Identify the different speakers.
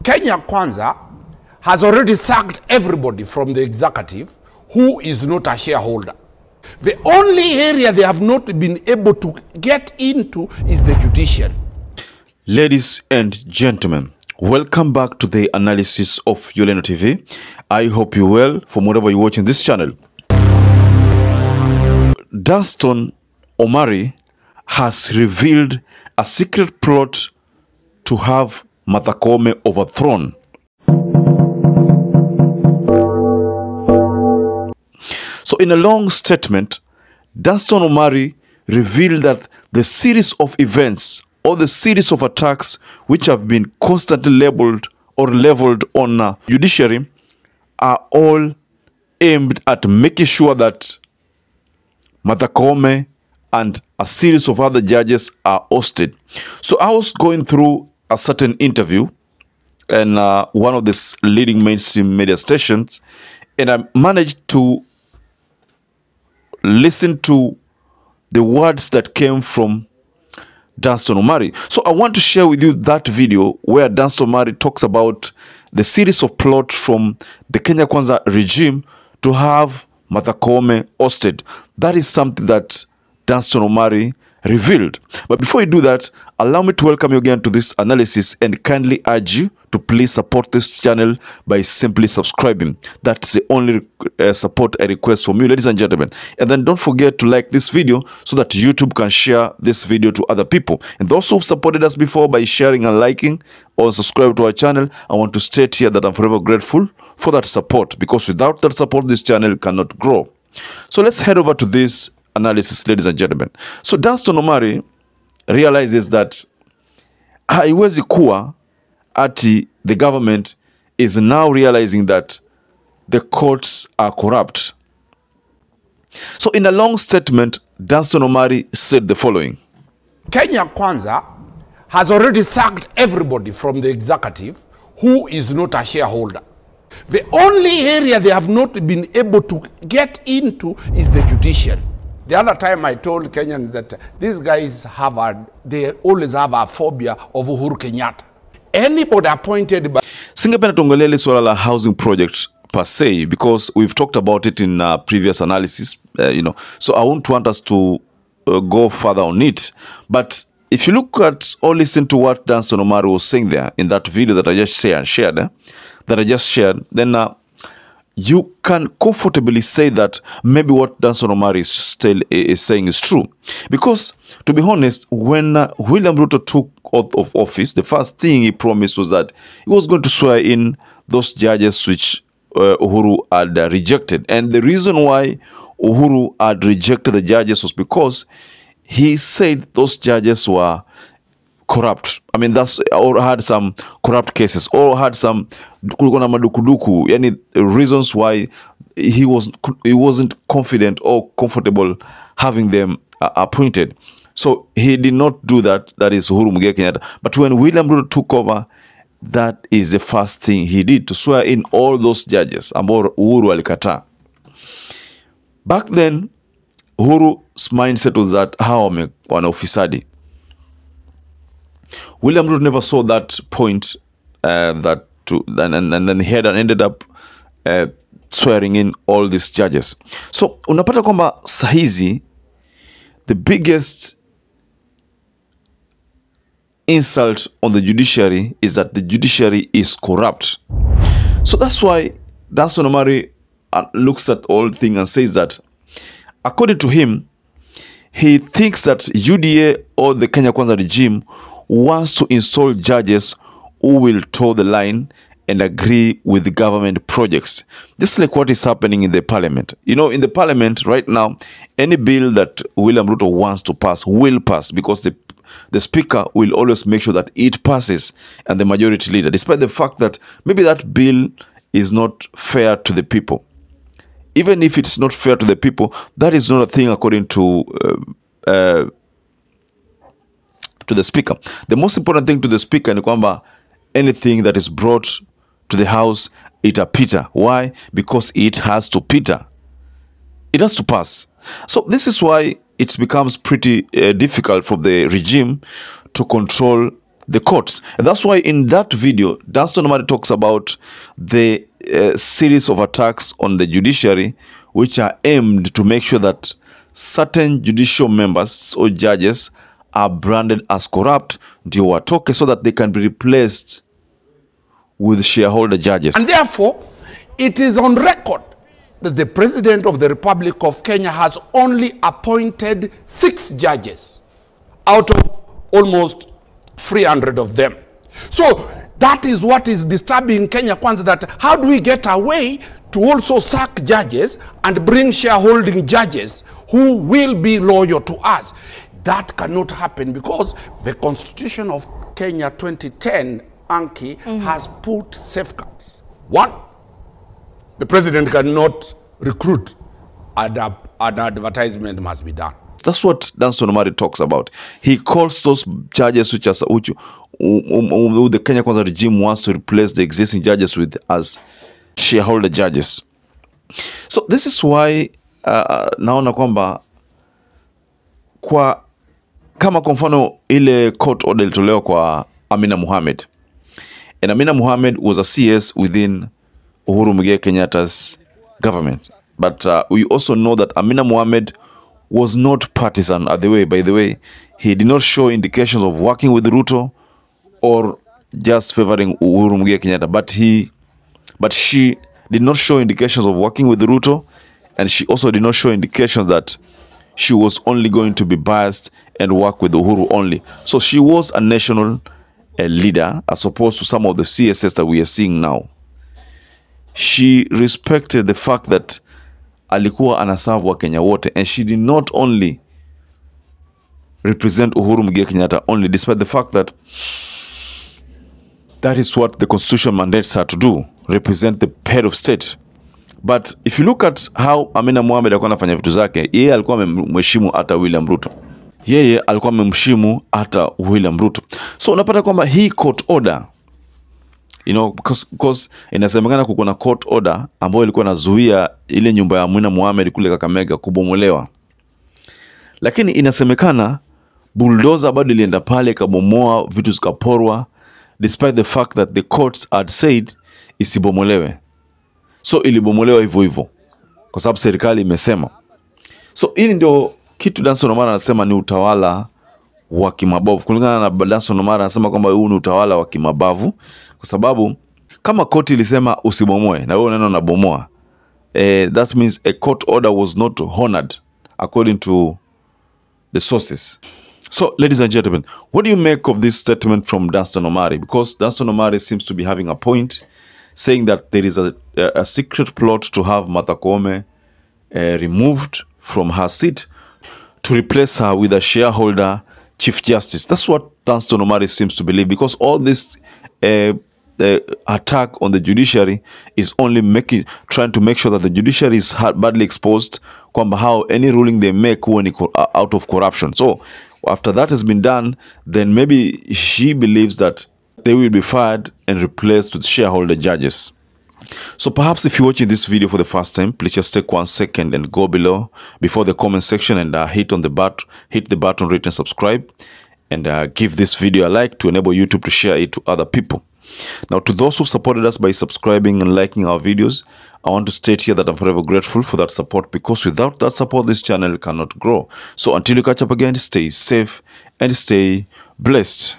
Speaker 1: Kenya Kwanza has already sacked everybody from the executive who is not a shareholder. The only area they have not been able to get into is the judiciary.
Speaker 2: Ladies and gentlemen, welcome back to the analysis of YOLENO TV. I hope you're well from wherever you're watching this channel. DANSTAN OMAR has revealed a secret plot to have Martha Koome overthrown. So in a long statement, DANSTAN OMAR revealed that the series of events or the series of attacks which have been constantly leveled on judiciary are all aimed at making sure that Martha Koome and a series of other judges are ousted. So I was going through a certain interview in one of the leading mainstream media stations, and I managed to listen to the words that came from DANSTAN OMAR. So I want to share with you that video where DANSTAN OMAR talks about the series of plots from the Kenya Kwanza regime to have Martha Koome ousted. That is something that DANSTAN OMAR revealed. But before you do that, allow me to welcome you again to this analysis and kindly urge you to please support this channel by simply subscribing. That's the only support I request from you, ladies and gentlemen. And then don't forget to like this video so that YouTube can share this video to other people. And those who've supported us before by sharing and liking or subscribe to our channel, I want to state here that I'm forever grateful for that support, because without that support, this channel cannot grow. So let's head over to this analysis, ladies and gentlemen. So DANSTAN OMAR realizes that haiwezi kuwa ati the government is now realizing that the courts are corrupt. So in a long statement, DANSTAN OMAR said the following.
Speaker 1: Kenya Kwanza has already sacked everybody from the executive who is not a shareholder. The only area they have not been able to get into is the judiciary. The other time I told Kenyans that these guys they always have a phobia of Uhuru Kenyatta. Anybody appointed by...
Speaker 2: Singapenda tuongelele swala la housing project per se, because we've talked about it in previous analysis, so I won't want us to go further on it. But if you look at or listen to what DANSTAN OMAR was saying there in that video that I just shared, then you can comfortably say that maybe what DANSTAN OMAR is saying is true. Because, to be honest, when William RUTO took oath of office, the first thing he promised was that he was going to swear in those judges which Uhuru had rejected. And the reason why Uhuru had rejected the judges was because he said those judges were corrupt. I mean, or had some corrupt cases, or had some madukuduku, any reasons why he wasn't confident or comfortable having them appointed. So he did not do that. That is Uhuru Muigai Kenyatta. But when William RUTO took over, that is the first thing he did, to swear in all those judges ambao Uhuru alikata. Back then, Uhuru's mindset was that hawa wana ufisadi. William RUTO never saw that point, and then he had ended up swearing in all these judges. So unapata kwamba sahizi the biggest insult on the judiciary is that the judiciary is corrupt. So that's why DANSTAN OMAR looks at all things and says that, according to him, he thinks that UDA or the Kenya Kwanza regime wants to install judges who will toe the line and agree with the government projects, just like what is happening in the parliament. You know, in the parliament right now, any bill that William RUTO wants to pass will pass, because the speaker will always make sure that it passes, and the majority leader, despite the fact that maybe that bill is not fair to the people. Even if it's not fair to the people, that is not a thing according to the speaker. The most important thing to the speaker ni kwamba anything that is brought to the house, itapita. Why? Because it has to pita. It has to pass. So this is why it becomes pretty difficult for the regime to control the courts. And that's why in that video, DANSTAN OMAR talks about the series of attacks on the judiciary, which are aimed to make sure that certain judicial members or judges are branded as corrupt, so that they can be replaced with shareholder judges.
Speaker 1: And therefore, it is on record that the President of the Republic of Kenya has only appointed 6 judges out of almost 300 of them. So that is what is disturbing Kenya Kwanza, that how do we get away to also sack judges and bring shareholding judges who will be loyal to us? That cannot happen because the Constitution of Kenya 2010, Anki, has put safeguards. 1, the president cannot recruit, and an advertisement must be done.
Speaker 2: That's what DANSTAN OMAR talks about. He calls those judges who the Kenya Kwanza regime wants to replace the existing judges with as shareholder judges. So this is why naona kwamba kama kwa mfano ile court order ilitolewa kwa Amina Mohamed. And Amina Mohamed was a CS within Uhuru Muigai Kenyatta's government. But we also know that Amina Mohamed was not partisan. By the way, he did not show indications of working with RUTO or just favoring Uhuru Muigai Kenyatta. But she did not show indications of working with RUTO, and she also did not show indications that she was only going to be biased and work with Uhuru only. So she was a national leader, as opposed to some of the CSS that we are seeing now. She respected the fact that alikuwa anaserve wa Kenya wote, and she did not only represent Uhuru Muigai Kenyatta only, despite the fact that that is what the constitution mandates her to do, represent the head of state. But if you look at how Amina Mohamed alikuwa anafanya vitu zake, yeye alikuwa amemheshimu hata William Ruto. So unapata kwamba hii court order, because inasemekana kuko na court order ambayo ilikuwa inazuia ile nyumba ya Amina Mohamed kule Kakamega kubomolewa. Lakini inasemekana bulldozer bado ilienda pale kabomoa vitu zikaporwa, despite the fact that the courts had said isibomolewe. So ilibomolewa hivyo hivyo kwa sababu serikali imesema. So hili ndio kitu DANSTAN OMAR anasema ni utawala wa kimabavu. Kulingana na DANSTAN OMAR anasema kwamba huu ni utawala wa kimabavu kwa sababu kama koti ilisema usibomoe na wewe unaenda unabomoa, that means a court order was not honored according to the sources. So ladies and gentlemen, what do you make of this statement from DANSTAN OMAR? Because DANSTAN OMAR seems to be having a point, saying that there is a secret plot to have Martha Koome removed from her seat to replace her with a shareholder chief justice. That's what DANSTAN OMAR seems to believe, because all this attack on the judiciary is only trying to make sure that the judiciary is badly exposed, how any ruling they make when out of corruption. So after that has been done, then maybe she believes that they will be fired and replaced with shareholder judges. So perhaps if you're watching this video for the first time, please just take 1 second and go below before the comment section and hit the button, rate and subscribe, and give this video a like to enable YouTube to share it to other people. Now, to those who've supported us by subscribing and liking our videos, I want to state here that I'm forever grateful for that support, because without that support, this channel cannot grow. So until you catch up again, stay safe and stay blessed.